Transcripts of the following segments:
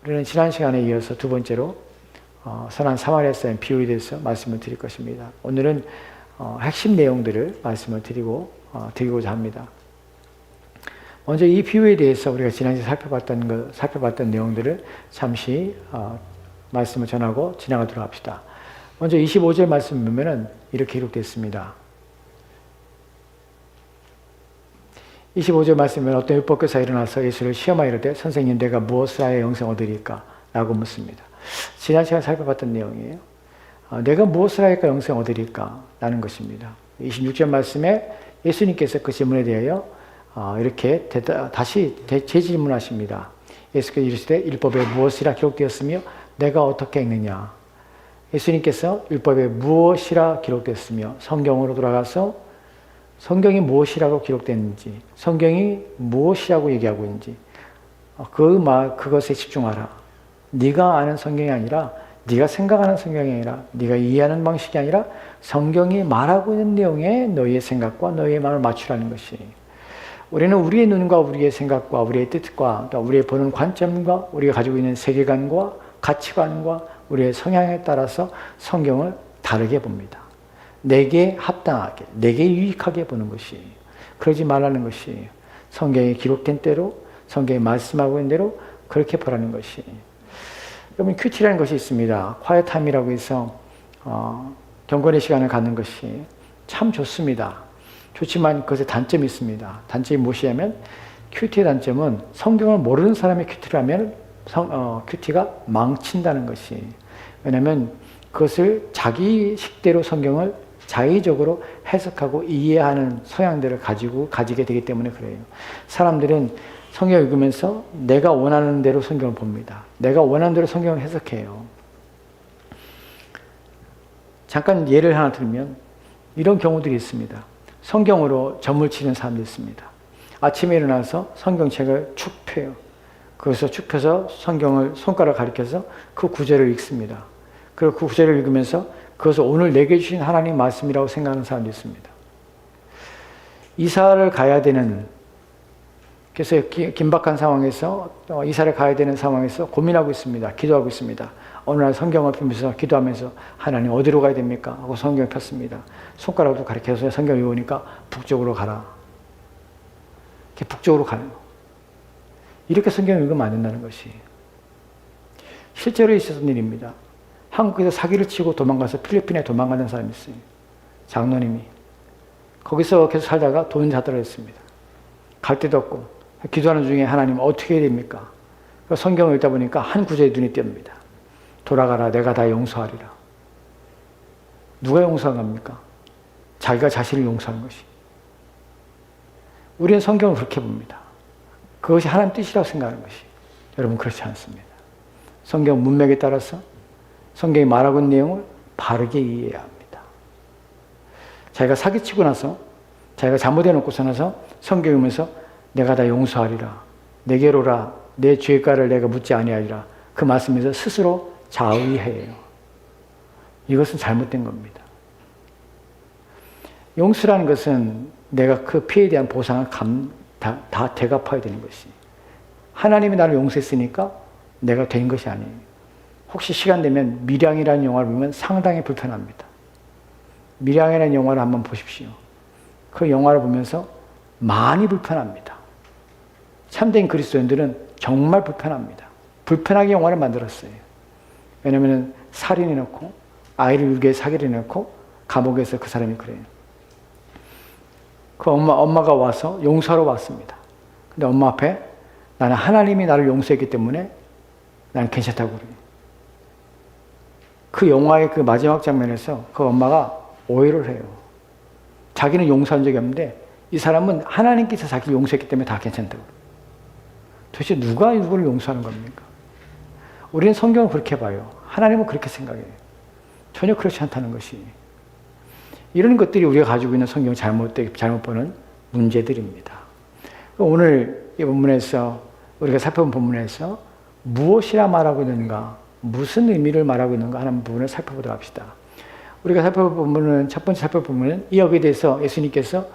우리는 지난 시간에 이어서 두 번째로 선한 사마리아 사람 비유에 대해서 말씀을 드릴 것입니다. 오늘은 핵심 내용들을 말씀을 드리고자 합니다. 먼저 이 비유에 대해서 우리가 지난주에 살펴봤던 내용들을 잠시 말씀을 전하고 지나가도록 합시다. 먼저 25절 말씀 보면은 이렇게 기록되어 25절 말씀에 어떤 율법교사가 일어나서 예수를 시험하여 이르되 선생님 내가 무엇을 하여 영생 얻으리까? 라고 묻습니다. 지난 시간에 살펴봤던 내용이에요. 내가 무엇을 하여 영생 얻으리까? 라는 것입니다. 26절 말씀에 예수님께서 그 질문에 대하여 이렇게 다시 재질문하십니다. 예수께서 이르시되 율법에 무엇이라 기록되었으며 내가 어떻게 읽느냐? 예수님께서 율법에 무엇이라 기록되었으며 성경으로 돌아가서 성경이 무엇이라고 기록됐는지, 성경이 무엇이라고 얘기하고 있는지 그것에 집중하라. 네가 아는 성경이 아니라, 네가 생각하는 성경이 아니라, 네가 이해하는 방식이 아니라 성경이 말하고 있는 내용에 너희의 생각과 너희의 마음을 맞추라는 것이. 우리는 우리의 눈과 우리의 생각과 우리의 뜻과 우리의 보는 관점과 우리가 가지고 있는 세계관과 가치관과 우리의 성향에 따라서 성경을 다르게 봅니다. 내게 합당하게, 내게 유익하게 보는 것이, 그러지 말라는 것이, 성경에 기록된 대로, 성경이 말씀하고 있는 대로 그렇게 보라는 것이. 여러분, 큐티라는 것이 있습니다. quiet time이라고 해서 경건의 시간을 갖는 것이 참 좋습니다. 좋지만 그것에 단점이 있습니다. 단점이 무엇이냐면, 큐티의 단점은 성경을 모르는 사람이 큐티를 하면 큐티가 망친다는 것이. 왜냐하면 그것을 자기 식대로 성경을 자의적으로 해석하고 이해하는 성향들을 가지게 되기 때문에 그래요. 사람들은 성경을 읽으면서 내가 원하는 대로 성경을 봅니다. 내가 원하는 대로 성경을 해석해요. 잠깐 예를 하나 들면 이런 경우들이 있습니다. 성경으로 점을 치는 사람들이 있습니다. 아침에 일어나서 성경책을 축 펴요. 그래서 축 펴서 성경을 손가락 가리켜서 그 구절을 읽습니다. 그리고 그 구절을 읽으면서 그것을 오늘 내게 주신 하나님 말씀이라고 생각하는 사람도 있습니다. 이사를 가야 되는, 그래서 긴박한 상황에서 이사를 가야 되는 상황에서 고민하고 있습니다. 기도하고 있습니다. 어느 날 성경을 펴면서 기도하면서 하나님 어디로 가야 됩니까? 하고 성경을 폈습니다. 손가락으로 가리켜서 성경을 읽으니까 북쪽으로 가라. 이렇게 북쪽으로 가요. 이렇게 성경을 읽으면 안 된다는 것이 실제로 있었던 일입니다. 한국에서 사기를 치고 도망가서 필리핀에 도망가는 사람이 있어요. 장로님이. 거기서 계속 살다가 돈 자살을 했습니다. 갈 데도 없고 기도하는 중에 하나님 어떻게 해야 됩니까? 성경을 읽다 보니까 한 구절이 눈에 띕니다. 돌아가라, 내가 다 용서하리라. 누가 용서한 겁니까? 자기가 자신을 용서하는 것이. 우리는 성경을 그렇게 봅니다. 그것이 하나님 뜻이라고 생각하는 것이. 여러분, 그렇지 않습니다. 성경 문맥에 따라서 성경이 말하고 있는 내용을 바르게 이해해야 합니다. 자기가 사기치고 나서, 자기가 잘못해놓고서 나서 성경 읽으면서 내가 다 용서하리라, 내게로라, 내 죄가를 내가 묻지 아니하리라, 그 말씀에서 스스로 자의해요. 이것은 잘못된 겁니다. 용서라는 것은 내가 그 피해에 대한 보상을 다 대갚아야 되는 것이. 하나님이 나를 용서했으니까 내가 된 것이 아니에요. 혹시 시간 되면 밀양이라는 영화를 보면 상당히 불편합니다. 밀양이라는 영화를 한번 보십시오. 그 영화를 보면서 많이 불편합니다. 참된 그리스도인들은 정말 불편합니다. 불편하게 영화를 만들었어요. 왜냐하면 살인해놓고 아이를 유괴해 사기를 해놓고 감옥에서 그 사람이 그래요. 그 엄마가 와서 용서하러 왔습니다. 근데 엄마 앞에 나는 하나님이 나를 용서했기 때문에 나는 괜찮다고 그래요. 그 영화의 그 마지막 장면에서 그 엄마가 오해를 해요. 자기는 용서한 적이 없는데 이 사람은 하나님께서 자기를 용서했기 때문에 다 괜찮다고. 도대체 누가 누구를 용서하는 겁니까? 우리는 성경을 그렇게 봐요. 하나님은 그렇게 생각해요. 전혀 그렇지 않다는 것이. 이런 것들이 우리가 가지고 있는 성경을 잘못 보는 문제들입니다. 오늘 이 본문에서 우리가 살펴본 본문에서 무엇이라 말하고 있는가, 무슨 의미를 말하고 있는가 하는 부분을 살펴보도록 합시다. 우리가 살펴볼 본문은, 첫 번째 살펴볼 본문은 이 여기에 대해서 예수님께서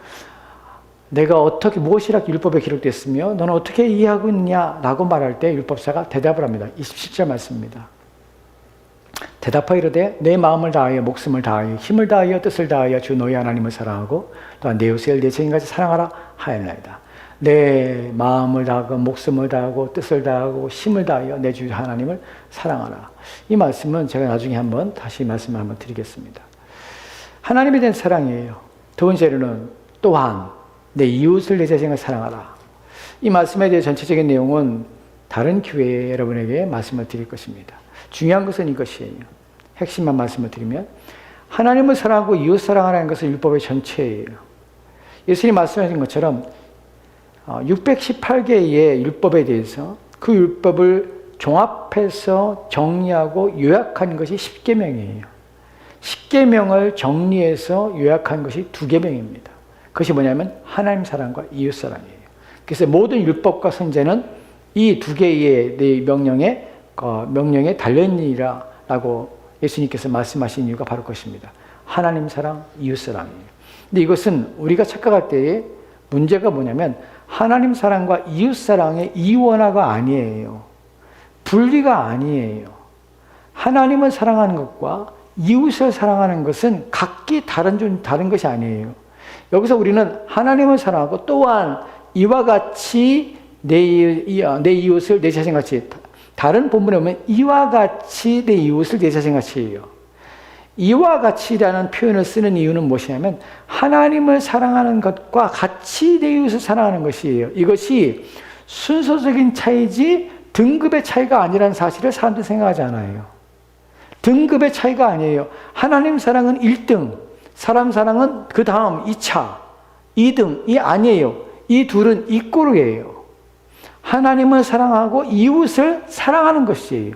내가 어떻게 무엇이라 율법에 기록됐으며 너는 어떻게 이해하고 있냐라고 말할 때 율법사가 대답을 합니다. 27절 말씀입니다. 대답하여 이르되 내 마음을 다하여 목숨을 다하여 힘을 다하여 뜻을 다하여 주 너희 하나님을 사랑하고 또한 내 이웃을 내 자신같이 사랑하라 하였나이다. 내 마음을 다하고 목숨을 다하고 뜻을 다하고 힘을 다하여 내 주 하나님을 사랑하라. 이 말씀은 제가 나중에 한번 다시 말씀을 한번 드리겠습니다. 하나님에 대한 사랑이에요. 두 번째로는 또한 내 이웃을 내 자신을 사랑하라. 이 말씀에 대해 전체적인 내용은 다른 기회에 여러분에게 말씀을 드릴 것입니다. 중요한 것은 이것이에요. 핵심만 말씀을 드리면 하나님을 사랑하고 이웃 사랑하라는 것은 율법의 전체예요. 예수님이 말씀하신 것처럼 618개의 율법에 대해서 그 율법을 종합해서 정리하고 요약한 것이 10계명이에요. 10계명을 정리해서 요약한 것이 2계명입니다. 그것이 뭐냐면 하나님 사랑과 이웃 사랑이에요. 그래서 모든 율법과 선제는 이 2개의 명령에 달려있느니라라고 예수님께서 말씀하신 이유가 바로 그것입니다. 하나님 사랑, 이웃 사랑이에요. 근데 이것은 우리가 착각할 때의 문제가 뭐냐면 하나님 사랑과 이웃 사랑의 이원화가 아니에요. 분리가 아니에요. 하나님을 사랑하는 것과 이웃을 사랑하는 것은 각기 다른 것이 아니에요. 여기서 우리는 하나님을 사랑하고 또한 이와 같이 내 이웃을 내 자신같이, 다른 본문에 보면 이와 같이 내 이웃을 내 자신같이예요. 이와 같이라는 표현을 쓰는 이유는 무엇이냐면 하나님을 사랑하는 것과 같이 내 이웃을 사랑하는 것이에요. 이것이 순서적인 차이지 등급의 차이가 아니라는 사실을 사람들이 생각하지 않아요. 등급의 차이가 아니에요. 하나님 사랑은 1등, 사람 사랑은 그 다음 2차, 2등이 아니에요. 이 둘은 이꼬르예요. 하나님을 사랑하고 이웃을 사랑하는 것이에요.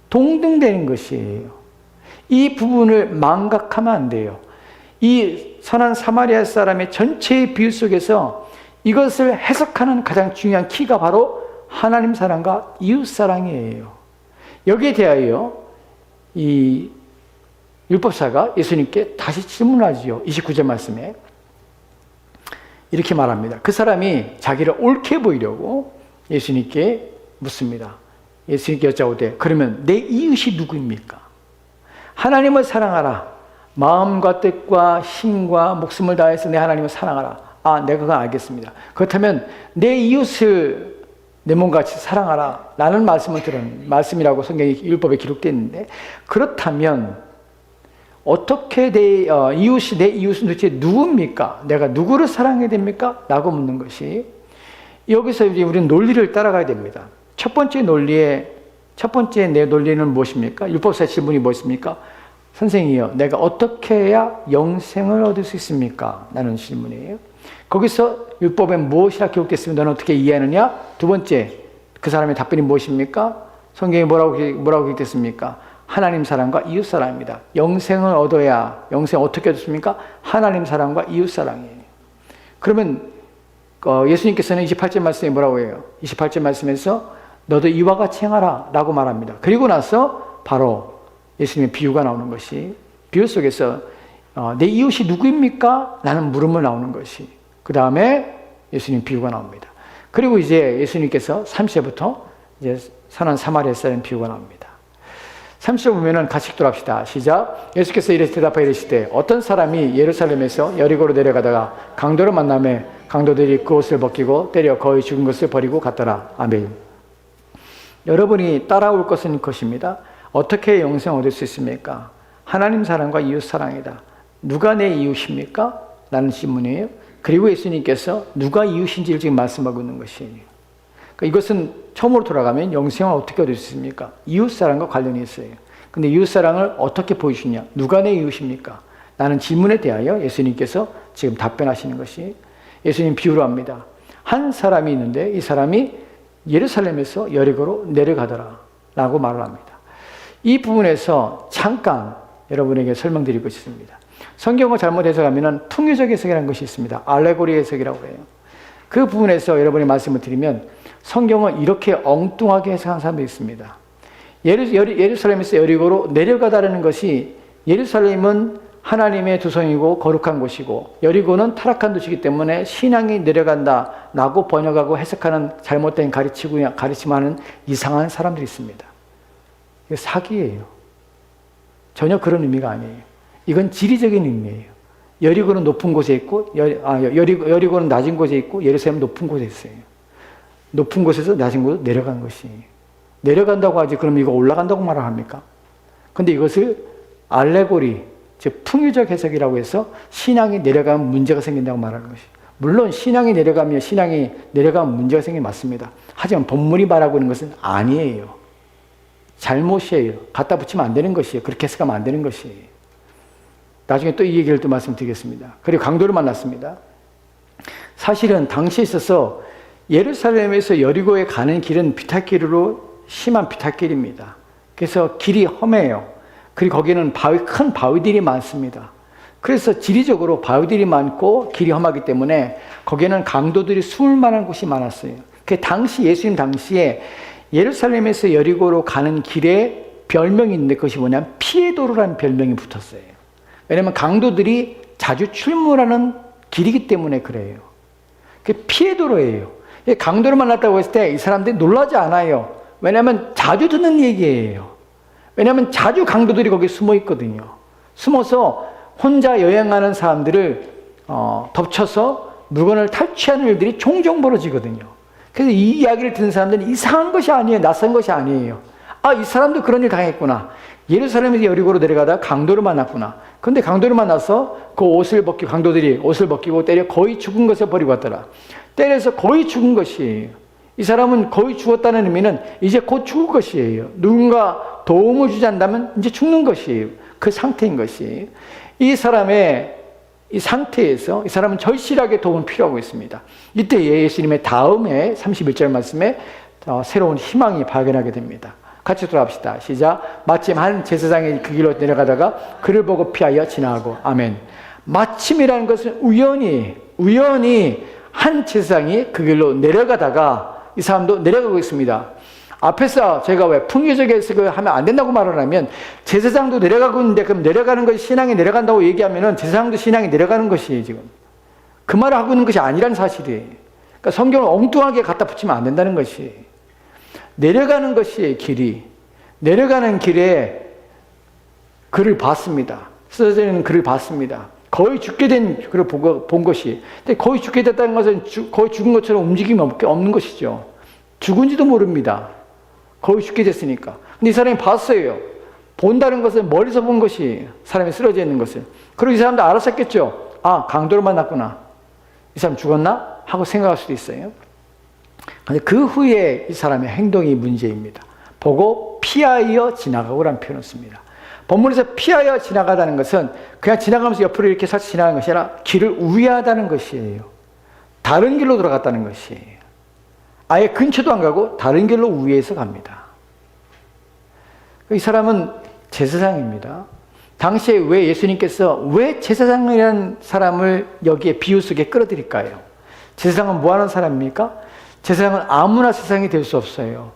동등되는 것이에요. 이 부분을 망각하면 안 돼요. 이 선한 사마리아 사람의 전체의 비유 속에서 이것을 해석하는 가장 중요한 키가 바로 하나님 사랑과 이웃 사랑이에요. 여기에 대하여 이 율법사가 예수님께 다시 질문하지요. 29절 말씀에 이렇게 말합니다. 그 사람이 자기를 옳게 보이려고 예수님께 묻습니다. 예수님께 여짜오되 그러면 내 이웃이 누구입니까? 하나님을 사랑하라. 마음과 뜻과 힘과 목숨을 다해서 내 하나님을 사랑하라. 내가 그거 알겠습니다. 그렇다면 내 이웃을 내 몸같이 사랑하라 라는 말씀을 들은 말씀이라고 성경이 율법에 기록되어 있는데, 그렇다면 어떻게 내 이웃은 도대체 누굽니까? 내가 누구를 사랑해야 됩니까? 라고 묻는 것이, 여기서 이제 우리는 논리를 따라가야 됩니다. 첫 번째 내 논리는 무엇입니까? 율법사의 질문이 무엇입니까? 선생이요, 내가 어떻게 해야 영생을 얻을 수 있습니까? 라는 질문이에요. 거기서 율법에 무엇이라 기록됐으면 너는 어떻게 이해하느냐? 두 번째, 그 사람의 답변이 무엇입니까? 성경에 뭐라고 기록됐습니까? 하나님 사랑과 이웃 사랑입니다. 영생을 얻어야, 영생 어떻게 얻습니까? 하나님 사랑과 이웃 사랑이에요. 그러면 예수님께서는 28절 말씀에 뭐라고 해요? 28절 말씀에서 너도 이와 같이 행하라 라고 말합니다. 그리고 나서 바로 예수님의 비유가 나오는 것이, 비유 속에서 내 이웃이 누구입니까? 라는 물음을 나오는 것이, 그 다음에 예수님 비유가 나옵니다. 그리고 이제 예수님께서 30절부터 이제 선한 사마리아 사람 비유가 나옵니다. 30절 보면은 같이 읽도록 합시다. 시작. 예수께서 이렇게 대답하여 이르시되 어떤 사람이 예루살렘에서 여리고로 내려가다가 강도를 만나매 강도들이 그 옷을 벗기고 때려 거의 죽은 것을 버리고 갔더라. 아멘. 여러분이 따라올 것은 것입니다. 어떻게 영생 얻을 수 있습니까? 하나님 사랑과 이웃 사랑이다. 누가 내 이웃입니까? 라는 질문이에요. 그리고 예수님께서 누가 이웃인지를 지금 말씀하고 있는 것이에요. 그러니까 이것은 처음으로 돌아가면 영생을 어떻게 얻을 수 있습니까? 이웃 사랑과 관련이 있어요. 근데 이웃 사랑을 어떻게 보여주냐? 누가 내 이웃입니까? 라는 질문에 대하여 예수님께서 지금 답변하시는 것이, 예수님 비유로 합니다. 한 사람이 있는데 이 사람이 예루살렘에서 여리고로 내려가더라 라고 말을 합니다. 이 부분에서 잠깐 여러분에게 설명드릴 것이 있습니다. 성경을 잘못 해석하면 통유적 해석이라는 것이 있습니다. 알레고리 해석이라고 해요. 그 부분에서 여러분이 말씀을 드리면 성경을 이렇게 엉뚱하게 해석한 사람도 있습니다. 예루살렘에서 여리고로 내려가다라는 것이, 예루살렘은 하나님의 두성이고 거룩한 곳이고 여리고는 타락한 도시이기 때문에 신앙이 내려간다라고 번역하고 해석하는 잘못된 가르침하는 이상한 사람들이 있습니다. 이거 사기예요. 전혀 그런 의미가 아니에요. 이건 지리적인 의미예요. 여리고는 높은 곳에 있고 여리고는 낮은 곳에 있고 예루살렘은 높은 곳에 있어요. 높은 곳에서 낮은 곳으로 내려간 것이에요. 내려간다고 하지 그럼 이거 올라간다고 말을 합니까? 근데 이것을 알레고리 즉 풍유적 해석이라고 해서 신앙이 내려가면 문제가 생긴다고 말하는 것이에요. 물론 신앙이 내려가면 문제가 생기면 맞습니다. 하지만 본문이 말하고 있는 것은 아니에요. 잘못이에요. 갖다 붙이면 안 되는 것이에요. 그렇게 해석하면 안 되는 것이에요. 나중에 또 이 얘기를 또 말씀드리겠습니다. 그리고 강도를 만났습니다. 사실은 당시에 있어서 예루살렘에서 여리고에 가는 길은 비탈길로 심한 비탈길입니다. 그래서 길이 험해요. 그리고 거기는 큰 바위들이 많습니다. 그래서 지리적으로 바위들이 많고 길이 험하기 때문에 거기에는 강도들이 숨을 만한 곳이 많았어요. 그 당시 예수님 당시에 예루살렘에서 여리고로 가는 길에 별명이 있는데 그것이 뭐냐면 피의 도로라는 별명이 붙었어요. 왜냐하면 강도들이 자주 출몰하는 길이기 때문에 그래요. 그게 피의 도로예요. 강도를 만났다고 했을 때 이 사람들이 놀라지 않아요. 왜냐하면 자주 듣는 얘기예요. 왜냐하면 자주 강도들이 거기에 숨어 있거든요. 숨어서 혼자 여행하는 사람들을 덮쳐서 물건을 탈취하는 일들이 종종 벌어지거든요. 그래서 이 이야기를 듣는 사람들은 이상한 것이 아니에요. 낯선 것이 아니에요. 아, 이 사람도 그런 일 당했구나. 예루살렘에서 여리고로 내려가다 강도를 만났구나. 그런데 강도를 만나서 그 강도들이 옷을 벗기고 때려 거의 죽은 것을 버리고 왔더라. 때려서 거의 죽은 것이에요. 이 사람은 거의 죽었다는 의미는 이제 곧 죽을 것이에요. 누군가 도움을 주지 않는다면 이제 죽는 것이에요. 그 상태인 것이에요. 이 사람의 이 상태에서 이 사람은 절실하게 도움을 필요하고 있습니다. 이때 예수님의 다음에 31절 말씀에 새로운 희망이 발견하게 됩니다. 같이 돌아갑시다. 시작. 마침 한 제사장이 그 길로 내려가다가 그를 보고 피하여 지나가고. 아멘. 마침이라는 것은 우연히 한 제사장이 그 길로 내려가다가 이 사람도 내려가고 있습니다. 앞에서 제가 왜 풍요적 해석을 하면 안 된다고 말을 하면 제사장도 내려가고 있는데 그럼 내려가는 것이 신앙이 내려간다고 얘기하면은 제사장도 신앙이 내려가는 것이에요, 지금. 그 말을 하고 있는 것이 아니라는 사실이에요. 그러니까 성경을 엉뚱하게 갖다 붙이면 안 된다는 것이에요. 내려가는 것이 길이. 내려가는 길에 그를 봤습니다. 쓰여져 있는 그를 봤습니다. 거의 죽게 된 그를 본 것이. 근데 거의 죽게 됐다는 것은 거의 죽은 것처럼 움직임이 없는 것이죠. 죽은지도 모릅니다. 거의 죽게 됐으니까. 근데 이 사람이 봤어요. 본다는 것은 멀리서 본 것이 사람이 쓰러져 있는 것을. 그리고 이 사람도 알았었겠죠. 아, 강도를 만났구나. 이 사람 죽었나? 하고 생각할 수도 있어요. 근데 그 후에 이 사람의 행동이 문제입니다. 보고 피하여 지나가고라는 표현을 씁니다. 본문에서 피하여 지나가다는 것은 그냥 지나가면서 옆으로 이렇게 살짝 지나가는 것이 아니라 길을 우회하다는 것이에요. 다른 길로 돌아갔다는 것이에요. 아예 근처도 안 가고 다른 길로 우회해서 갑니다. 이 사람은 제사장입니다. 당시에 왜 예수님께서 왜 제사장이라는 사람을 여기에 비유 속에 끌어들일까요? 제사장은 뭐 하는 사람입니까? 제사장은 아무나 제사장이 될 수 없어요.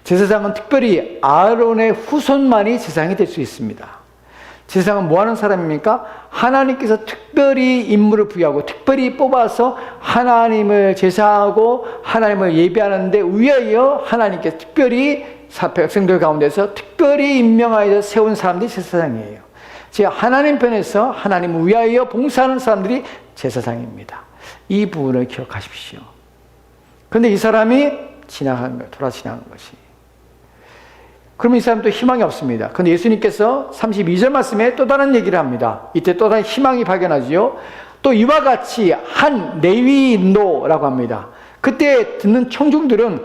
제사장은 특별히 아론의 후손만이 제사장이 될 수 있습니다. 제사장은 뭐 하는 사람입니까? 하나님께서 특별히 인물을 부여하고 특별히 뽑아서 하나님을 제사하고 하나님을 예배하는데 위하여 하나님께서 특별히 백성들 가운데서 특별히 임명하여 세운 사람들이 제사장이에요. 즉 하나님 편에서 하나님을 위하여 봉사하는 사람들이 제사장입니다. 이 부분을 기억하십시오. 그런데 이 사람이 지나간 거예요. 돌아 지나간 것이. 그러면 이 사람도 희망이 없습니다. 그런데 예수님께서 32절 말씀에 또 다른 얘기를 합니다. 이때 또 다른 희망이 발견하지요. 또 이와 같이 한 레위인도라고 합니다. 그때 듣는 청중들은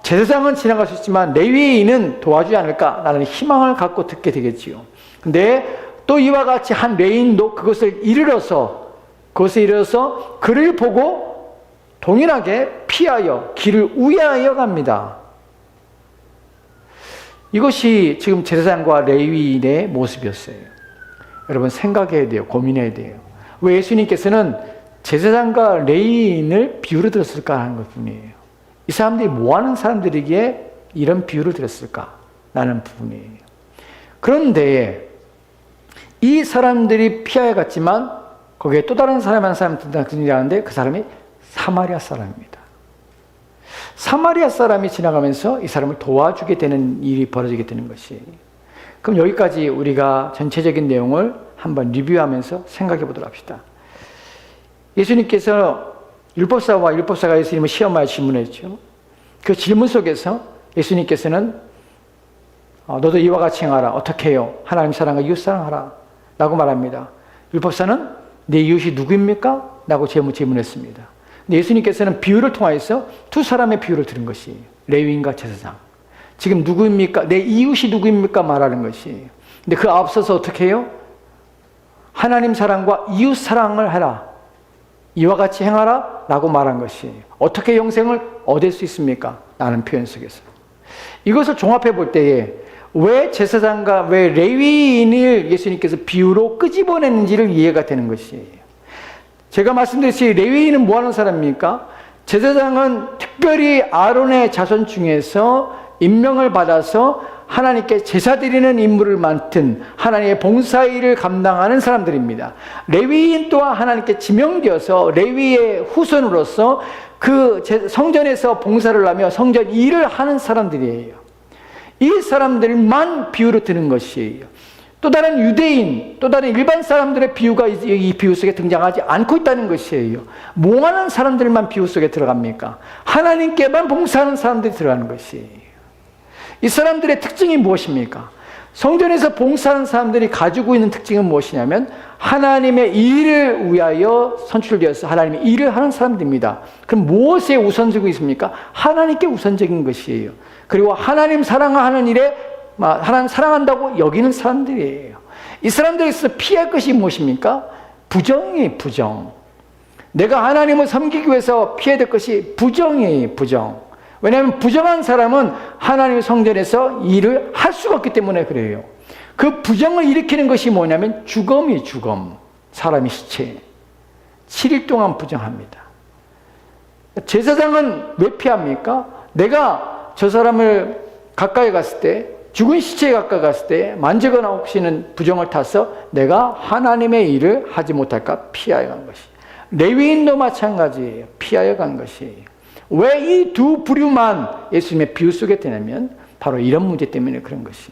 제사장은 지나갈 수 있지만 레위인은 도와주지 않을까라는 희망을 갖고 듣게 되겠지요. 근데 또 이와 같이 한 레위인도 그것을 이르러서 그를 보고 동일하게 피하여 길을 우회하여 갑니다. 이것이 지금 제사장과 레위인의 모습이었어요. 여러분 생각해야 돼요. 고민해야 돼요. 왜 예수님께서는 제사장과 레위인을 비유로 들었을까 하는 것뿐이에요. 이 사람들이 뭐하는 사람들에게 이런 비유를 들었을까? 라는 부분이에요. 그런데 이 사람들이 피하여 갔지만 거기에 또 다른 사람 한 사람 등장하는데 그 사람이 사마리아 사람입니다. 사마리아 사람이 지나가면서 이 사람을 도와주게 되는 일이 벌어지게 되는 것이. 그럼 여기까지 우리가 전체적인 내용을 한번 리뷰하면서 생각해 보도록 합시다. 예수님께서 율법사와 율법사가 예수님을 시험하여 질문했죠. 그 질문 속에서 예수님께서는 너도 이와 같이 행하라. 어떻게 해요? 하나님 사랑과 이웃 사랑하라. 라고 말합니다. 율법사는 내 이웃이 누구입니까? 라고 질문했습니다. 근데 예수님께서는 비유를 통하여서 두 사람의 비유를 들은 것이 레위인과 제사장. 지금 누구입니까? 내 이웃이 누구입니까? 말하는 것이. 근데 그 앞서서 어떻게 해요? 하나님 사랑과 이웃 사랑을 해라. 이와 같이 행하라. 라고 말한 것이. 어떻게 영생을 얻을 수 있습니까? 라는 표현 속에서. 이것을 종합해 볼 때에 왜 제사장과 왜 레위인을 예수님께서 비유로 끄집어냈는지를 이해가 되는 것이에요. 제가 말씀드렸듯이 레위인은 뭐 하는 사람입니까? 제사장은 특별히 아론의 자손 중에서 임명을 받아서 하나님께 제사 드리는 임무를 맡은 하나님의 봉사일을 감당하는 사람들입니다. 레위인 또한 하나님께 지명되어서 레위의 후손으로서 그 성전에서 봉사를 하며 성전 일을 하는 사람들이에요. 이 사람들만 비유로 드는 것이에요. 또 다른 유대인, 또 다른 일반 사람들의 비유가 이 비유 속에 등장하지 않고 있다는 것이에요. 뭐 하는 사람들만 비유 속에 들어갑니까? 하나님께만 봉사하는 사람들이 들어가는 것이에요. 이 사람들의 특징이 무엇입니까? 성전에서 봉사하는 사람들이 가지고 있는 특징은 무엇이냐면 하나님의 일을 위하여 선출되어서 하나님의 일을 하는 사람들입니다. 그럼 무엇에 우선적이고 있습니까? 하나님께 우선적인 것이에요. 그리고 하나님 사랑하는 일에 하나님 사랑한다고 여기는 사람들이에요. 이 사람들에서 피할 것이 무엇입니까? 부정이에요. 부정. 내가 하나님을 섬기기 위해서 피해야 될 것이 부정이에요. 부정. 왜냐하면 부정한 사람은 하나님의 성전에서 일을 할 수가 없기 때문에 그래요. 그 부정을 일으키는 것이 뭐냐면 죽음이 죽음. 사람의 시체. 7일 동안 부정합니다. 제사장은 왜 피합니까? 내가 저 사람을 가까이 갔을 때 죽은 시체에 가까이 갔을 때 만지거나 혹시는 부정을 타서 내가 하나님의 일을 하지 못할까 피하여 간 것이. 레위인도 마찬가지예요. 피하여 간 것이에요. 왜 이 두 부류만 예수님의 비유 속에 드냐면 바로 이런 문제 때문에 그런 것이.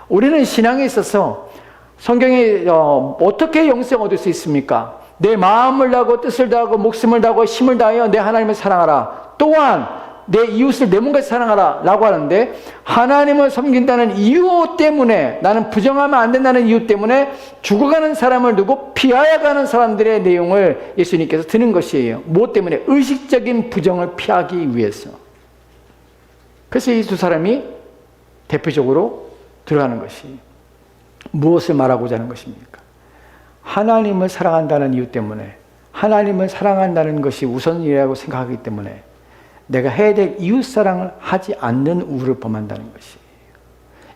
우리는 신앙에 있어서 성경에 어떻게 영생 얻을 수 있습니까? 내 마음을 다하고 뜻을 다하고 목숨을 다하고 힘을 다하여 내 하나님을 사랑하라. 또한 내 이웃을 내 몸같이 사랑하라 라고 하는데 하나님을 섬긴다는 이유 때문에 나는 부정하면 안 된다는 이유 때문에 죽어가는 사람을 두고 피하여 가는 사람들의 내용을 예수님께서 드는 것이에요. 무엇 때문에? 의식적인 부정을 피하기 위해서. 그래서 이 두 사람이 대표적으로 들어가는 것이 무엇을 말하고자 하는 것입니까? 하나님을 사랑한다는 이유 때문에 하나님을 사랑한다는 것이 우선이라고 생각하기 때문에 내가 해야 될 이웃사랑을 하지 않는 우를 범한다는 것이에요.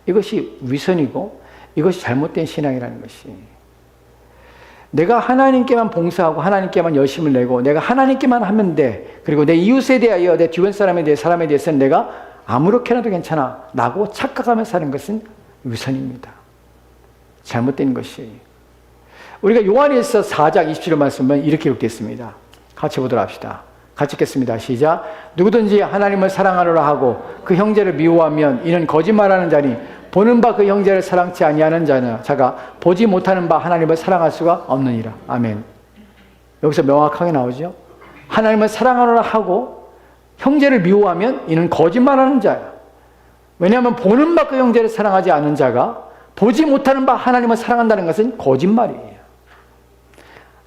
이것이 위선이고 이것이 잘못된 신앙이라는 것이에요. 내가 하나님께만 봉사하고 하나님께만 열심을 내고 내가 하나님께만 하면 돼. 그리고 내 이웃에 대하여 내 주변 사람에 대해서는 내가 아무렇게나도 괜찮아 라고 착각하며 사는 것은 위선입니다. 잘못된 것이에요. 우리가 요한일서 4장 27절 말씀은 이렇게 기록되어 같이 보도록 합시다. 같이 읽겠습니다. 시작. 누구든지 하나님을 사랑하노라 하고 그 형제를 미워하면 이는 거짓말하는 자니 보는 바 그 형제를 사랑치 아니하는 자가 보지 못하는 바 하나님을 사랑할 수가 없느니라. 아멘. 여기서 명확하게 나오죠. 하나님을 사랑하노라 하고 형제를 미워하면 이는 거짓말하는 자야. 왜냐하면 보는 바 그 형제를 사랑하지 않는 자가 보지 못하는 바 하나님을 사랑한다는 것은 거짓말이에요.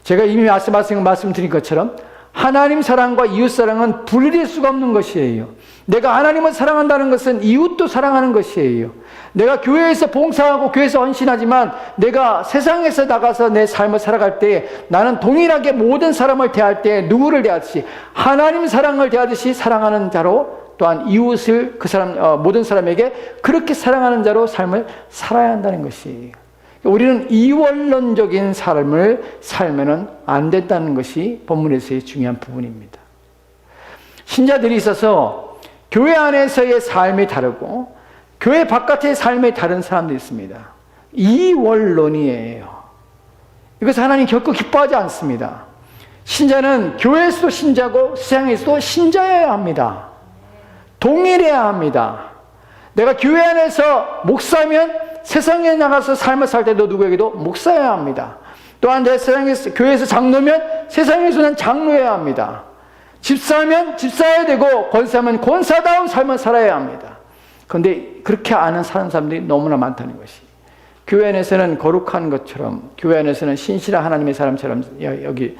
제가 이미 말씀드린 것처럼 하나님 사랑과 이웃 사랑은 분리될 수가 없는 것이에요. 내가 하나님을 사랑한다는 것은 이웃도 사랑하는 것이에요. 내가 교회에서 봉사하고 교회에서 헌신하지만 내가 세상에서 나가서 내 삶을 살아갈 때 나는 동일하게 모든 사람을 대할 때 누구를 대하듯이 하나님 사랑을 대하듯이 사랑하는 자로 또한 이웃을 그 사람 모든 사람에게 그렇게 사랑하는 자로 삶을 살아야 한다는 것이에요. 우리는 이원론적인 삶을 살면은 안 된다는 것이 본문에서의 중요한 부분입니다. 신자들이 있어서 교회 안에서의 삶이 다르고 교회 바깥의 삶이 다른 사람들이 있습니다. 이원론이에요. 이것을 하나님 결코 기뻐하지 않습니다. 신자는 교회에서도 신자고 세상에서도 신자여야 합니다. 동일해야 합니다. 내가 교회 안에서 목사면 세상에 나가서 삶을 살 때도 누구에게도 목사여야 합니다. 또한 내 세상에서, 교회에서 장로면 세상에서는 장로여야 합니다. 집사면 집사여야 되고 권사면 권사다운 삶을 살아야 합니다. 그런데 그렇게 아는 사는 사람들이 너무나 많다는 것이, 교회 안에서는 거룩한 것처럼, 교회 안에서는 신실한 하나님의 사람처럼 여기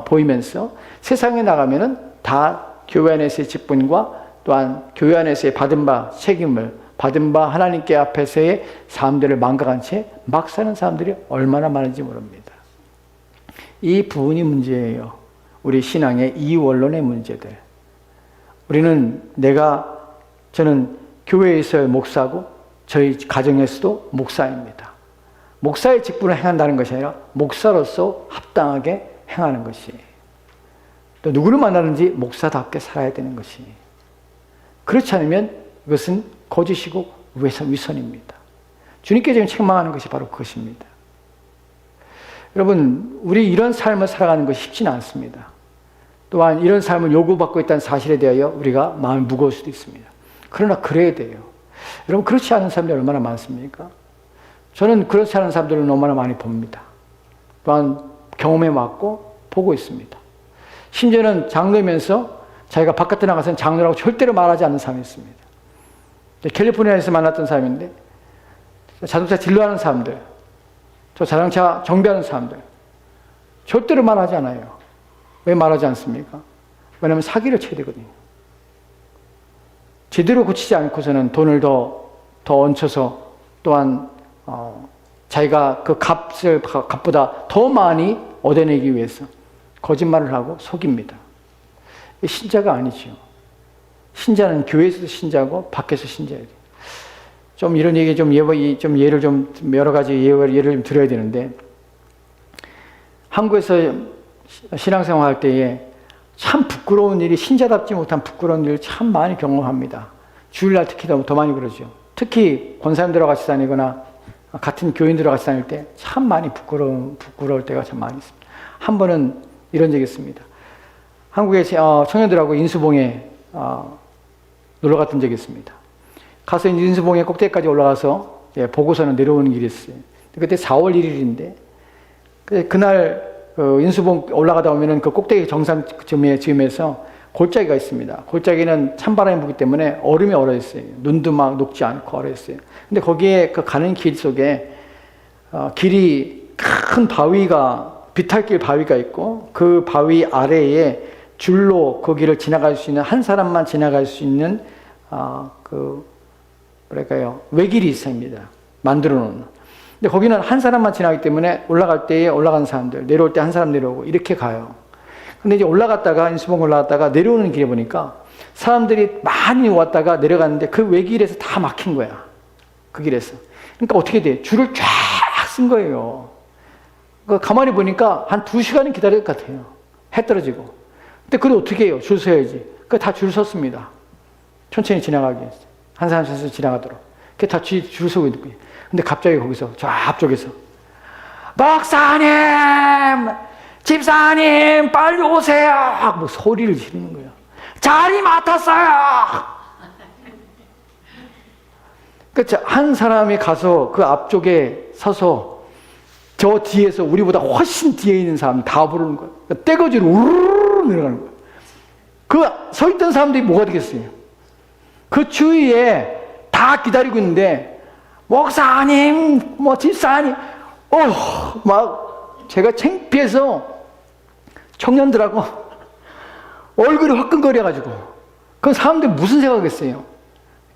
보이면서 세상에 나가면은 다 교회 안에서의 직분과 또한 교회 안에서의 받은 바 책임을, 받은 바 하나님께 앞에서의 삶들을 망각한 채 막 사는 사람들이 얼마나 많은지 모릅니다. 이 부분이 문제예요. 우리 신앙의 이 원론의 문제들. 우리는 저는 교회에서의 목사고 저희 가정에서도 목사입니다. 목사의 직분을 행한다는 것이 아니라 목사로서 합당하게 행하는 것이, 또 누구를 만나는지 목사답게 살아야 되는 것이, 그렇지 않으면 이것은 거짓이고 위선입니다. 주님께 지금 책망하는 것이 바로 그것입니다. 여러분, 우리 이런 삶을 살아가는 것이 쉽지는 않습니다. 또한 이런 삶을 요구받고 있다는 사실에 대하여 우리가 마음이 무거울 수도 있습니다. 그러나 그래야 돼요. 여러분, 그렇지 않은 사람들이 얼마나 많습니까? 저는 그렇지 않은 사람들을 너무나 많이 봅니다. 또한 경험해 왔고 보고 있습니다. 심지어는 장로이면서 자기가 바깥에 나가서는 장로라고 절대로 말하지 않는 사람이 있습니다. 캘리포니아에서 만났던 사람인데, 자동차 딜러하는 사람들, 저 자동차 정비하는 사람들 절대로 말하지 않아요. 왜 말하지 않습니까? 왜냐하면 사기를 쳐야 되거든요. 제대로 고치지 않고서는 돈을 더 얹혀서, 또한 자기가 그 값보다 더 많이 얻어내기 위해서 거짓말을 하고 속입니다. 신자가 아니죠. 신자는 교회에서도 신자고 밖에서 신자예요. 좀 이런 얘기 예를 좀 여러 가지 예를 좀 드려야 되는데, 한국에서 신앙생활 할 때에 참 부끄러운 일이, 신자답지 못한 부끄러운 일을 참 많이 경험합니다. 주일날 특히 더 많이 그러죠. 특히 권사님들과 같이 다니거나 같은 교인들과 같이 다닐 때 참 많이 부끄러울 때가 참 많이 있습니다. 한 번은 이런 적이 있습니다. 한국의 청년들하고 인수봉에 놀러 갔던 적이 있습니다. 가서 인수봉의 꼭대기까지 올라가서 보고서는 내려오는 길이 있어요. 그때 4월 1일인데 그날 인수봉 올라가다 보면은 그 꼭대기 정상쯤에서 골짜기가 있습니다. 골짜기는 찬바람이 부기 때문에 얼음이 얼어 있어요. 눈도 막 녹지 않고 얼어 있어요. 근데 거기에 그 가는 길 속에 길이 큰 비탈길 바위가 있고, 그 바위 아래에 줄로 그 길을 지나갈 수 있는, 한 사람만 지나갈 수 있는 외길이 있습니다. 만들어 놓은. 근데 거기는 한 사람만 지나기 때문에 올라갈 때에 올라가는 사람들, 내려올 때 한 사람 내려오고 이렇게 가요. 근데 이제 인수봉 올라갔다가 내려오는 길에 보니까 사람들이 많이 왔다가 내려갔는데 그 외길에서 다 막힌 거야. 그 길에서. 그러니까 어떻게 돼? 줄을 쫙 쓴 거예요. 가만히 보니까 한 2시간은 기다릴 것 같아요. 해 떨어지고. 근데 그걸 어떻게 해요? 줄 서야지. 다 줄 섰습니다. 천천히 지나가기 위해서. 한 사람 서서 지나가도록. 그게 다 줄 서고 있는 거예요. 근데 갑자기 거기서, 저 앞쪽에서, 목사님! 집사님! 빨리 오세요! 뭐 소리를 지르는 거예요. 자리 맡았어요! 한 사람이 가서 그 앞쪽에 서서 저 뒤에서 우리보다 훨씬 뒤에 있는 사람이 다 부르는 거예요. 떼거지로 우르르 내려가는 거예요. 그 서 있던 사람들이 뭐가 되겠어요? 그 주위에 다 기다리고 있는데, 목사님, 집사님, 막 제가 창피해서 청년들하고 얼굴이 화끈거려가지고, 그 사람들이 무슨 생각하겠어요?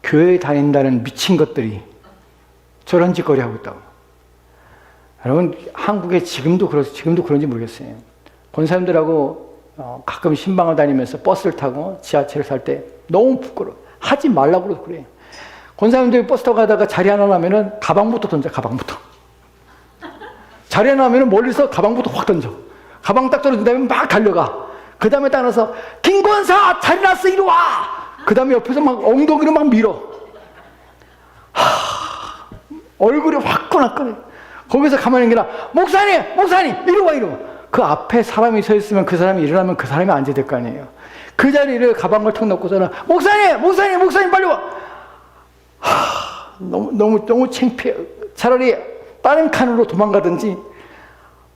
교회에 다닌다는 미친 것들이 저런 짓거리 하고 있다고. 여러분, 한국에 지금도 그런지 모르겠어요. 권사님들하고 가끔 신방을 다니면서 버스를 타고 지하철을 탈 때 너무 부끄러워. 하지 말라고 그래요. 권사님들이 버스 타고 가다가 자리 하나 나면은 가방부터 던져, 가방부터. 자리 하나 나면은 멀리서 가방부터 확 던져. 가방 딱 떨어진 다음에 막 달려가. 그 다음에 딱 나서, 김권사! 자리 났어! 이리 와! 그 다음에 옆에서 막 엉덩이로 막 밀어. 얼굴이 화끈화끈해. 거기서 가만히 있는 게 아니라 목사님! 목사님! 이리 와! 이리 와! 그 앞에 사람이 서 있으면 그 사람이 일어나면 그 사람이 앉아야 될 거 아니에요. 그 자리를 가방을 턱 놓고서는 목사님! 목사님! 목사님! 빨리 와! 너무 창피해. 차라리 다른 칸으로 도망가든지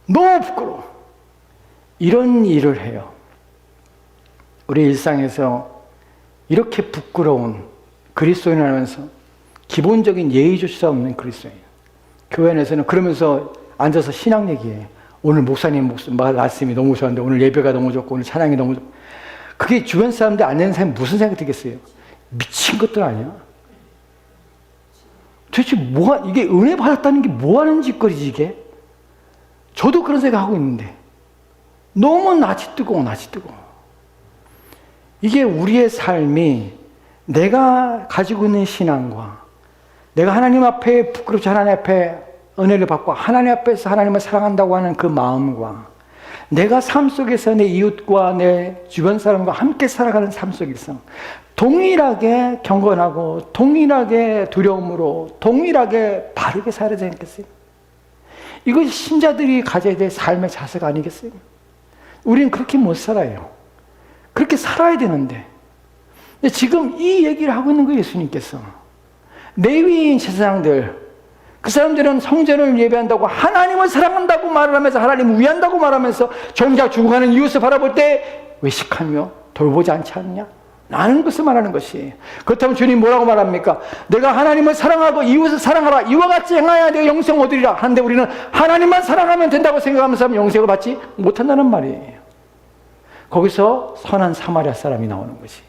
너무 부끄러워. 이런 일을 해요. 우리 일상에서 이렇게 부끄러운 그리스도인을 하면서 기본적인 예의조차 없는 그리스도인. 교회 안에서는 그러면서 앉아서 신앙 얘기해요. 오늘 목사님 말씀이 너무 좋았는데, 오늘 예배가 너무 좋고, 오늘 찬양이 너무 좋고. 그게 주변 사람들 안 되는 사람이 무슨 생각이 들겠어요? 미친 것들 아니야? 도대체 이게 은혜 받았다는 게 뭐 하는 짓거리지, 이게? 저도 그런 생각하고 있는데. 너무 낯이 뜨거워. 이게 우리의 삶이 내가 가지고 있는 신앙과 내가 하나님 앞에 부끄럽지 하나님 앞에 은혜를 받고 하나님 앞에서 하나님을 사랑한다고 하는 그 마음과 내가 삶 속에서 내 이웃과 내 주변 사람과 함께 살아가는 삶 속에서 동일하게 경건하고 동일하게 두려움으로 동일하게 바르게 살아야 되지 않겠어요? 이것이 신자들이 가져야 될 삶의 자세가 아니겠어요? 우리는 그렇게 못 살아요. 그렇게 살아야 되는데. 근데 지금 이 얘기를 하고 있는 거예요, 예수님께서. 레위인 제사장들, 그 사람들은 성전을 예배한다고 하나님을 사랑한다고 말을 하면서 하나님을 위한다고 말하면서 정작 죽어가는 이웃을 바라볼 때 외식하며 돌보지 않지 않냐? 라는 것을 말하는 것이에요. 그렇다면 주님 뭐라고 말합니까? 내가 하나님을 사랑하고 이웃을 사랑하라. 이와 같이 행하여야 내가 영생 얻으리라. 하는데 우리는 하나님만 사랑하면 된다고 생각하면서 하면 영생을 받지 못한다는 말이에요. 거기서 선한 사마리아 사람이 나오는 것이.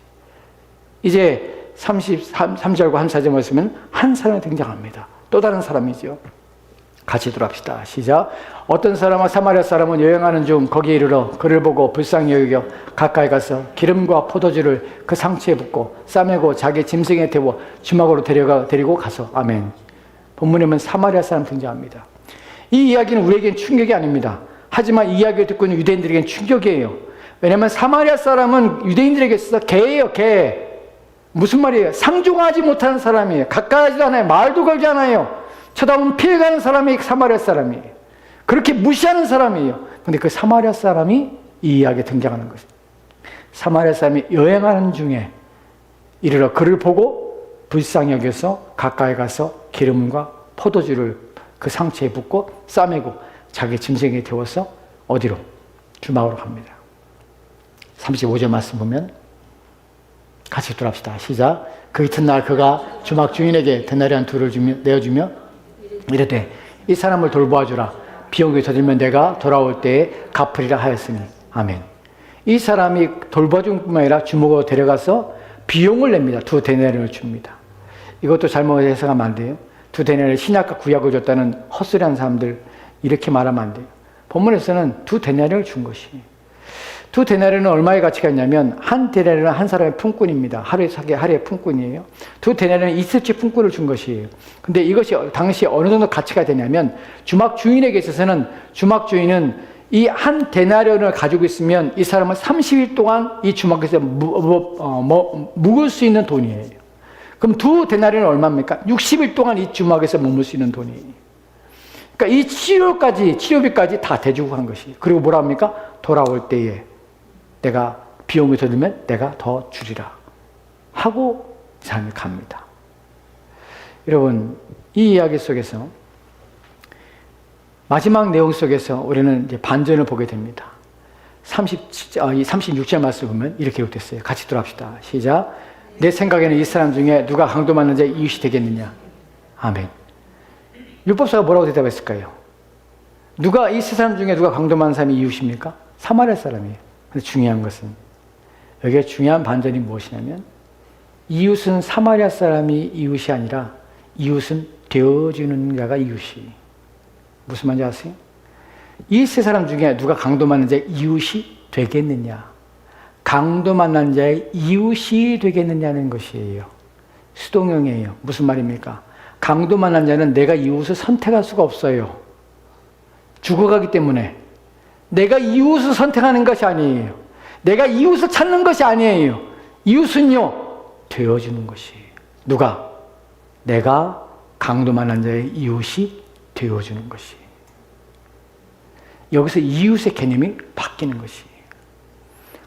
이제 33절과 34절 말씀은 한 사람이 등장합니다. 또 다른 사람이죠. 같이 들어갑시다. 시작. 어떤 사람과 사마리아 사람은 여행하는 중 거기에 이르러 그를 보고 불쌍히 여겨 가까이 가서 기름과 포도주를 그 상처에 붓고 싸매고 자기 짐승에 태워 주막으로 데리고 가서. 아멘. 본문에 보면 사마리아 사람 등장합니다. 이 이야기는 우리에겐 충격이 아닙니다. 하지만 이 이야기를 듣고 있는 유대인들에겐 충격이에요. 왜냐하면 사마리아 사람은 유대인들에게 있어서 개예요, 개. 무슨 말이에요? 상종하지 못하는 사람이에요. 가까이 하지도 않아요. 말도 걸지 않아요. 쳐다보면 피해가는 사람이 사마리아 사람이에요. 그렇게 무시하는 사람이에요. 근데 그 사마리아 사람이 이 이야기에 등장하는 것이에요. 사마리아 사람이 여행하는 중에 이르러 그를 보고 불쌍히 여겨서 가까이 가서 기름과 포도주를 그 상처에 붓고 싸매고 자기 짐승에 태워서 어디로? 주막으로 갑니다. 35절 말씀 보면 같이 돌아갑시다. 시작. 그 이튿날 그가 주막 주인에게 데나리 둘을 내어주며 이르되 이 사람을 돌보아주라. 비용이 더 들면 내가 돌아올 때에 갚으리라 하였으니. 아멘. 이 사람이 돌봐준 뿐만 아니라 주목으로 데려가서 비용을 냅니다. 2데나리온을 줍니다. 이것도 잘못 해석하면 안 돼요. 2데나리온 신약과 구약을 줬다는 헛소리하는 사람들 이렇게 말하면 안 돼요. 본문에서는 2데나리온을 준 것이에요. 2데나리온은 얼마의 가치가 있냐면 한 데나리온은 한 사람의 품꾼입니다. 하루의 품꾼이에요. 2데나리온은 이틀치 품꾼을 준 것이에요. 근데 이것이 당시 어느 정도 가치가 되냐면 주막 주인에게 있어서는 주막 주인은 이 한 데나리온을 가지고 있으면 이 사람은 30일 동안 이 주막에서 묵을 수 있는 돈이에요. 그럼 2데나리온은 얼마입니까? 60일 동안 이 주막에서 머물 수 있는 돈이에요. 그러니까 이 치료비까지 다 대주고 한 것이에요. 그리고 뭐라 합니까? 돌아올 때에 내가 비용이 더 들면 내가 더 주리라 하고 이 사람이 갑니다. 여러분, 이 이야기 속에서 마지막 내용 속에서 우리는 이제 반전을 보게 됩니다. 36절 말씀 보면 이렇게 기록됐어요. 같이 들어갑시다. 시작. 내 생각에는 이 사람 중에 누가 강도 맞는 자의 이웃이 되겠느냐. 아멘. 율법사가 뭐라고 대답했을까요? 이 세 사람 중에 누가 강도 맞는 사람이 이웃입니까? 사마리아 사람이에요. 근데 중요한 것은 여기에 중요한 반전이 무엇이냐면 이웃은 사마리아 사람이 이웃이 아니라 이웃은 되어주는 자가 이웃이. 무슨 말인지 아세요? 이 세 사람 중에 누가 강도 맞는 자의 이웃이 되겠느냐. 강도 만난 자의 이웃이 되겠느냐는 것이에요. 수동형이에요. 무슨 말입니까? 강도 만난 자는 내가 이웃을 선택할 수가 없어요. 죽어가기 때문에. 내가 이웃을 선택하는 것이 아니에요. 내가 이웃을 찾는 것이 아니에요. 이웃은요, 되어주는 것이에요. 누가? 내가 강도 만난 자의 이웃이 되어주는 것이. 여기서 이웃의 개념이 바뀌는 것이.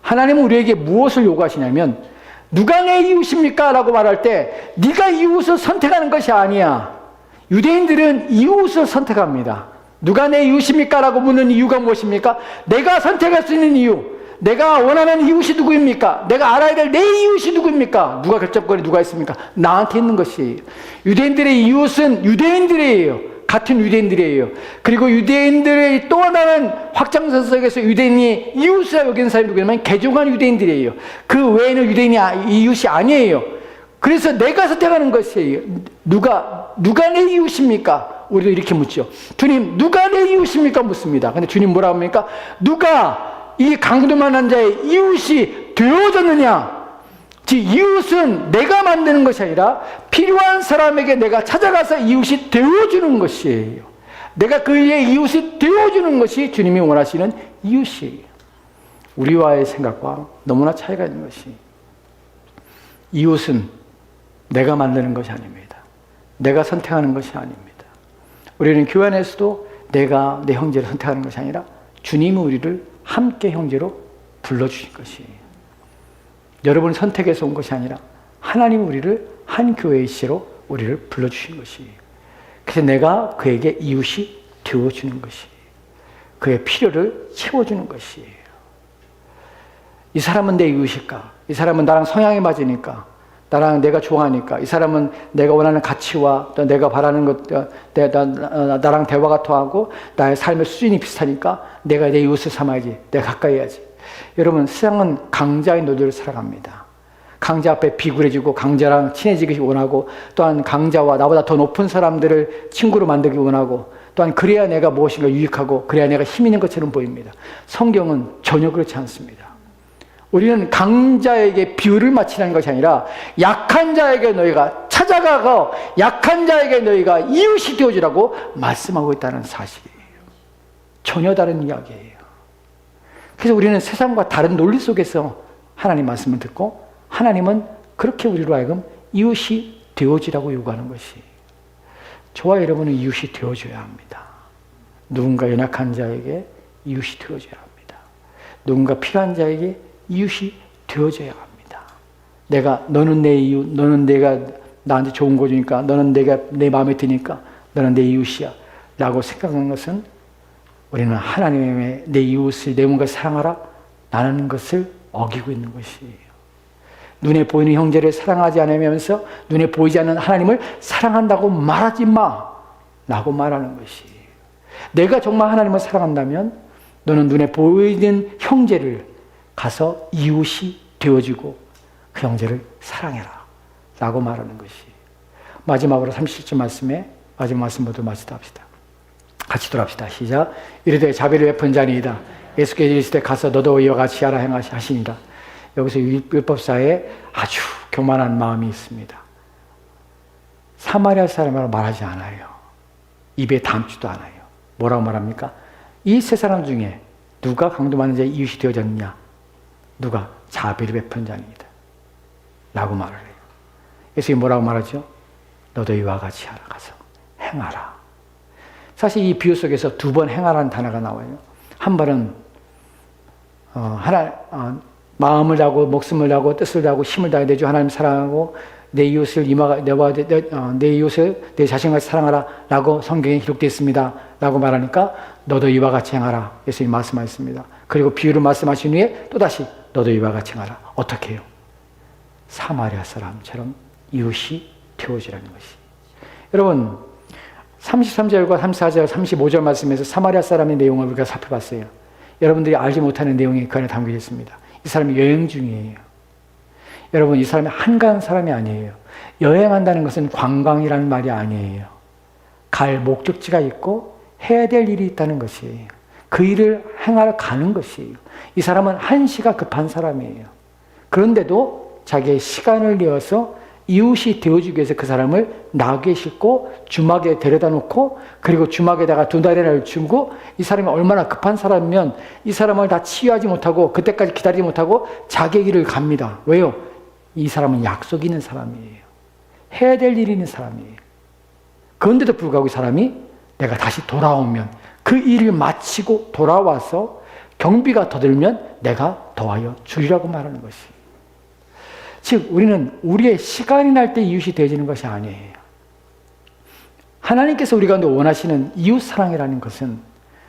하나님은 우리에게 무엇을 요구하시냐면 누가 내 이웃입니까? 라고 말할 때 네가 이웃을 선택하는 것이 아니야. 유대인들은 이웃을 선택합니다. 누가 내 이웃입니까? 라고 묻는 이유가 무엇입니까? 내가 선택할 수 있는 이유. 내가 원하는 이웃이 누구입니까? 내가 알아야 될 내 이웃이 누구입니까? 누가 결정권이 누가 있습니까? 나한테 있는 것이에요. 유대인들의 이웃은 유대인들이에요. 같은 유대인들이에요. 그리고 유대인들의 또 다른 확장선 속에서 유대인이 이웃이라 여기는 사람이 누구냐면 개종한 유대인들이에요. 그 외에는 유대인이 이웃이 아니에요. 그래서 내가 선택하는 것이에요. 누가 내 이웃입니까? 우리도 이렇게 묻죠. 주님, 누가 내 이웃입니까? 묻습니다. 근데 주님 뭐라고 합니까? 누가 이 강도만한 자의 이웃이 되어졌느냐? 즉 이웃은 내가 만드는 것이 아니라 필요한 사람에게 내가 찾아가서 이웃이 되어주는 것이에요. 내가 그의 이웃이 되어주는 것이 주님이 원하시는 이웃이에요. 우리와의 생각과 너무나 차이가 있는 것이, 이웃은 내가 만드는 것이 아닙니다. 내가 선택하는 것이 아닙니다. 우리는 교회 안에서도 내가 내 형제를 선택하는 것이 아니라 주님이 우리를 함께 형제로 불러주신 것이에요. 여러분이 선택해서 온 것이 아니라 하나님이 우리를 한 교회의 씨로 우리를 불러주신 것이에요. 그래서 내가 그에게 이웃이 되어주는 것이에요. 그의 필요를 채워주는 것이에요. 이 사람은 내 이웃일까? 이 사람은 나랑 성향이 맞으니까, 나랑 내가 좋아하니까, 이 사람은 내가 원하는 가치와 또 내가 바라는 것, 나랑 대화가 통하고 나의 삶의 수준이 비슷하니까 내가 내 이웃을 삼아야지, 내가 가까이 해야지. 여러분, 세상은 강자의 노조를 살아갑니다. 강자 앞에 비굴해지고 강자랑 친해지기 원하고, 또한 강자와 나보다 더 높은 사람들을 친구로 만들기 원하고, 또한 그래야 내가 무엇인가 유익하고 그래야 내가 힘 있는 것처럼 보입니다. 성경은 전혀 그렇지 않습니다. 우리는 강자에게 비유를 맞추는 것이 아니라 약한 자에게 너희가 찾아가고 약한 자에게 너희가 이웃이 되어주라고 말씀하고 있다는 사실이에요. 전혀 다른 이야기예요. 그래서 우리는 세상과 다른 논리 속에서 하나님 말씀을 듣고, 하나님은 그렇게 우리로 하여금 이웃이 되어지라고 요구하는 것이, 저와 여러분은 이웃이 되어줘야 합니다. 누군가 연약한 자에게 이웃이 되어줘야 합니다. 누군가 필요한 자에게 이웃이 되어줘야 합니다. 너는 내 이웃, 너는 내가 나한테 좋은 거 주니까, 너는 내 마음에 드니까 너는 내 이웃이야 라고 생각하는 것은, 우리는 하나님의 내 이웃을 내 몸과 사랑하라 라는 것을 어기고 있는 것이에요. 눈에 보이는 형제를 사랑하지 않으면서 눈에 보이지 않는 하나님을 사랑한다고 말하지 마 라고 말하는 것이에요. 내가 정말 하나님을 사랑한다면 너는 눈에 보이는 형제를 가서 이웃이 되어주고 그 형제를 사랑해라 라고 말하는 것이에요. 마지막으로 37절 말씀에 마지막 말씀 모두 마치합시다. 같이 돌아갑시다. 시작. 이르되 자비를 베푼 자니이다. 예수께서 이르시되 가서 너도 이와 같이 하라 하시니라. 여기서 율법사에 아주 교만한 마음이 있습니다. 사마리아 사람이라고 말하지 않아요. 입에 담지도 않아요. 뭐라고 말합니까? 이 세 사람 중에 누가 강도 많은 자의 이웃이 되어졌느냐? 누가 자비를 베푼 자니이다 라고 말을 해요. 예수님이 뭐라고 말하죠? 너도 이와 같이 하라. 가서 행하라. 사실 이 비유 속에서 두 번 행하라는 단어가 나와요. 한 번은 마음을 다하고 목숨을 다하고 뜻을 다하고 힘을 다해 내 주 하나님 사랑하고 내 이웃을 내 이웃을 내 자신같이 사랑하라 라고 성경에 기록되어 있습니다 라고 말하니까 너도 이와 같이 행하라 예수님이 말씀하셨습니다. 그리고 비유를 말씀하신 후에 또다시 너도 이와 같이 행하라. 어떻게 해요? 사마리아 사람처럼 이웃이 되어지라는 것이. 여러분, 33절과 34절, 35절 말씀에서 사마리아 사람의 내용을 우리가 살펴봤어요. 여러분들이 알지 못하는 내용이 그 안에 담겨져 있습니다. 이 사람이 여행 중이에요. 여러분, 이 사람이 한가한 사람이 아니에요. 여행한다는 것은 관광이라는 말이 아니에요. 갈 목적지가 있고 해야 될 일이 있다는 것이에요. 그 일을 행하러 가는 것이에요. 이 사람은 한시가 급한 사람이에요. 그런데도 자기의 시간을 내어서 이웃이 되어주기 위해서 그 사람을 나귀에 싣고 주막에 데려다 놓고, 그리고 주막에다가 2달이나 주고, 이 사람이 얼마나 급한 사람이면 이 사람을 다 치유하지 못하고 그때까지 기다리지 못하고 자기 길을 갑니다. 왜요? 이 사람은 약속이 있는 사람이에요. 해야 될 일이 있는 사람이에요. 그런데도 불구하고 이 사람이 내가 다시 돌아오면 그 일을 마치고 돌아와서 경비가 더 들면 내가 더하여 주리라고 말하는 것이. 즉 우리는 우리의 시간이 날 때 이웃이 되어지는 것이 아니에요. 하나님께서 우리 가운데 원하시는 이웃 사랑이라는 것은,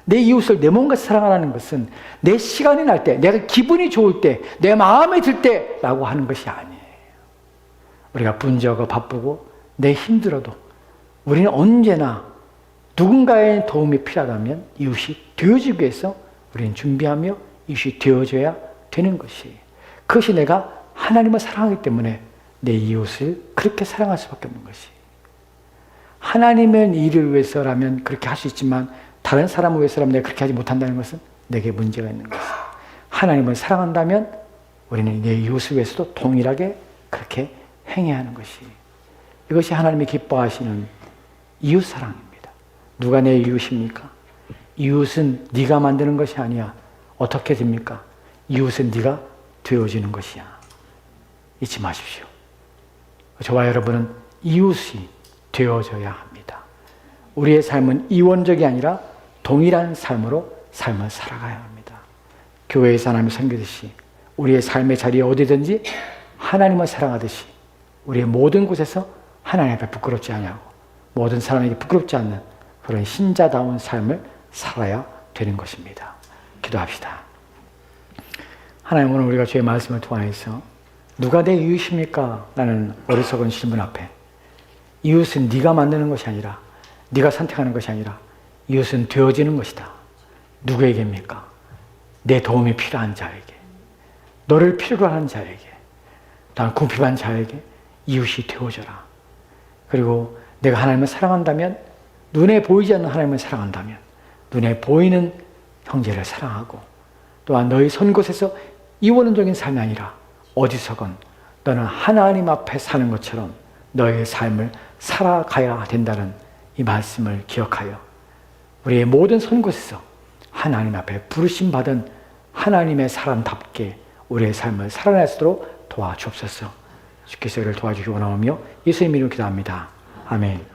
내 이웃을 내 몸같이 사랑하라는 것은 내 시간이 날 때, 내가 기분이 좋을 때, 내 마음에 들 때라고 하는 것이 아니에요. 우리가 분주하고 바쁘고 내 힘들어도 우리는 언제나 누군가의 도움이 필요하다면 이웃이 되어주기 위해서 우리는 준비하며 이웃이 되어줘야 되는 것이에요. 그것이 내가 하나님을 사랑하기 때문에 내 이웃을 그렇게 사랑할 수밖에 없는 것이에요. 하나님의 일을 위해서라면 그렇게 할 수 있지만 다른 사람을 위해서라면 내가 그렇게 하지 못한다는 것은 내게 문제가 있는 것이에요. 하나님을 사랑한다면 우리는 내 이웃을 위해서도 동일하게 그렇게 행해야 하는 것이에요. 이것이 하나님이 기뻐하시는 이웃 사랑입니다. 누가 내 이웃입니까? 이웃은 네가 만드는 것이 아니야. 어떻게 됩니까? 이웃은 네가 되어지는 것이야. 잊지 마십시오. 저와 여러분은 이웃이 되어져야 합니다. 우리의 삶은 이원적이 아니라 동일한 삶으로 삶을 살아가야 합니다. 교회에서 하나님을 섬기듯이 우리의 삶의 자리에 어디든지 하나님을 사랑하듯이 우리의 모든 곳에서 하나님 앞에 부끄럽지 않냐고, 모든 사람에게 부끄럽지 않는 그런 신자다운 삶을 살아야 되는 것입니다. 기도합시다. 하나님, 오늘 우리가 주의 말씀을 통하여서 누가 내 이웃입니까? 라는 어리석은 질문 앞에 이웃은 네가 만드는 것이 아니라, 네가 선택하는 것이 아니라 이웃은 되어지는 것이다. 누구에게입니까? 내 도움이 필요한 자에게, 너를 필요로 하는 자에게, 또한 궁핍한 자에게 이웃이 되어져라. 그리고 내가 하나님을 사랑한다면, 눈에 보이지 않는 하나님을 사랑한다면 눈에 보이는 형제를 사랑하고, 또한 너희 선 곳에서 이원론적인 삶이 아니라 어디서건 너는 하나님 앞에 사는 것처럼 너의 삶을 살아가야 된다는 이 말씀을 기억하여 우리의 모든 선 곳에서 하나님 앞에 부르심 받은 하나님의 사람답게 우리의 삶을 살아낼 수 있도록 도와주옵소서. 주께서 이를 도와주시기 원하오며 예수의 이름으로 기도합니다. 아멘.